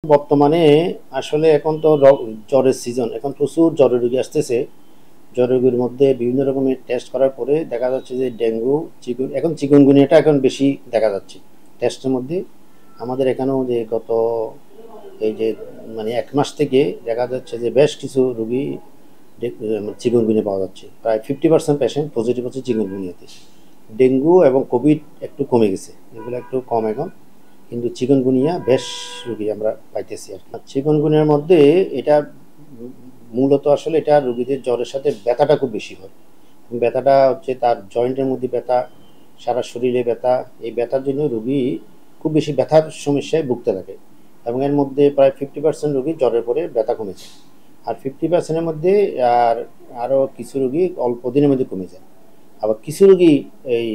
বর্তমানে আসলে এখন তো জ্বরের সিজন, এখন প্রচুর জ্বরের রোগী আসতেছে। জ্বরের রোগীর মধ্যে বিভিন্ন রকমের টেস্ট করার পরে দেখা যাচ্ছে যে ডেঙ্গু, এখন চিকুনগুনিয়াটা এখন বেশি দেখা যাচ্ছে টেস্টের মধ্যে। আমাদের এখানেও যে গত এই যে মানে ১ মাস থেকে দেখা যাচ্ছে যে বেশ কিছু রোগী চিকুনগুনিয়া পাওয়া যাচ্ছে। প্রায় 50% পেশেন্ট পজিটিভ হচ্ছে চিকুনগুনিয়াতে। ডেঙ্গু এবং কোভিড একটু কমে গেছে, এগুলো একটু কম এখন, কিন্তু চিকনগুনিয়া বেশ রোগী আমরা পাইতেছি আর কি। চিকনগুনিয়ার মধ্যে এটা মূলত আসলে এটা রোগীদের জ্বরের সাথে ব্যথাটা খুব বেশি হয়। ব্যথাটা হচ্ছে তার জয়েন্টের মধ্যে ব্যথা, সারা শরীরে ব্যথা। এই ব্যথার জন্য রোগী খুব বেশি ব্যথার সমস্যায় ভুগতে থাকে, এবং এর মধ্যে প্রায় 50% রোগী জ্বরের পরে ব্যথা কমেছে। আর 50%-এর মধ্যে আর আরও কিছু রোগী অল্প দিনের মধ্যে কমে যায়। আবার কিছু রোগী এই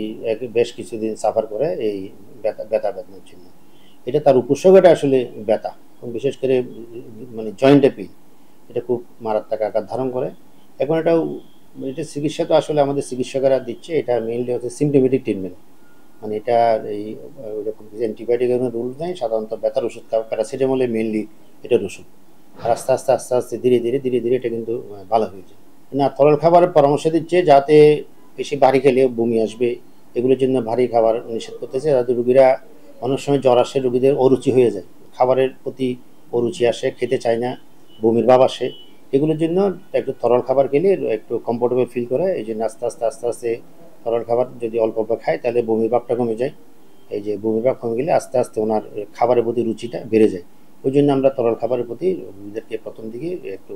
বেশ কিছুদিন সাফার করে এই ব্যথা বেদনার জন্য। এটা তার উপসর্গটা আসলে ব্যথা, বিশেষ করে মানে জয়েন্টে পেইন। এটা খুব মারাত্মক আকার ধারণ করে। এখন এটা চিকিৎসা তো আসলে আমাদের চিকিৎসকেরা দিচ্ছে। এটা মেইনলি হচ্ছে সিমটোমেটিক ট্রিটমেন্ট, মানে এটা এই ওইরকম অ্যান্টিবায়োটিকের কোনো রুল নেই। সাধারণত ব্যথার ওষুধ খাওয়া, প্যারাসিটামলে মেইনলি এটার ওষুধ। আর আস্তে আস্তে আস্তে আস্তে ধীরে ধীরে ধীরে ধীরে এটা কিন্তু ভালো হয়ে যায়। না, তরল খাবারের পরামর্শ দিচ্ছে, যাতে বেশি ভারী খেলে বমি আসবে, এগুলোর জন্য ভারী খাবার নিষেধ করতেছে। যাতে রোগীরা অনেক সময় জ্বর আসে, রোগীদের অরুচি হয়ে যায়, খাবারের প্রতি অরুচি আসে, খেতে চায় না, বমির ভাব আসে। এগুলোর জন্য একটু তরল খাবার খেলে একটু কমফোর্টেবল ফিল করে। এই জন্য আস্তে আস্তে আস্তে আস্তে তরল খাবার যদি অল্প অল্প খায় তাহলে বমির ভাবটা কমে যায়। এই যে বমির ভাব কমে গেলে আস্তে আস্তে ওনার খাবারের প্রতি রুচিটা বেড়ে যায়। ওই জন্য আমরা তরল খাবারের প্রতি রোগীদেরকে প্রথম দিকে একটু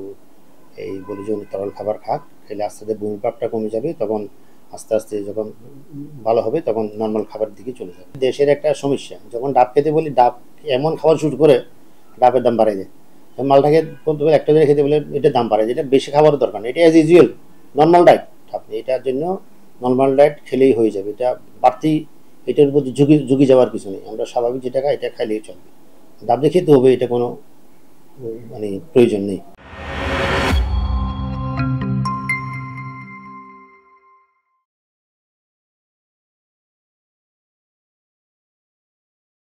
এই বলি যে উনি তরল খাবার খাক, খেলে আস্তে আস্তে বমির ভাবটা কমে যাবে। তখন আস্তে আস্তে যখন ভালো হবে তখন নর্মাল খাবারের দিকে চলে যাবে। দেশের একটা সমস্যা, যখন ডাব খেতে বলি, ডাব এমন খাবার শুরু করে ডাবের দাম বাড়ায় দেয়। মালটাকে বলতে বলে একটা জায়গায় খেতে বলে এটার দাম বাড়ায়, যেটা বেশি খাবারের দরকার নেই। এটা অ্যাজ ইউজুয়াল নর্মাল ডায়েট। আপনি এটার জন্য নর্মাল ডায়েট খেলেই হয়ে যাবে। এটা বাড়তি, এটার প্রতি ঝুঁকি যাওয়ার কিছু নেই। আমরা স্বাভাবিক যেটা খাই এটা খাইলেই চলবে। ডাব দিয়ে খেতে হবে, এটা কোনো মানে প্রয়োজন নেই।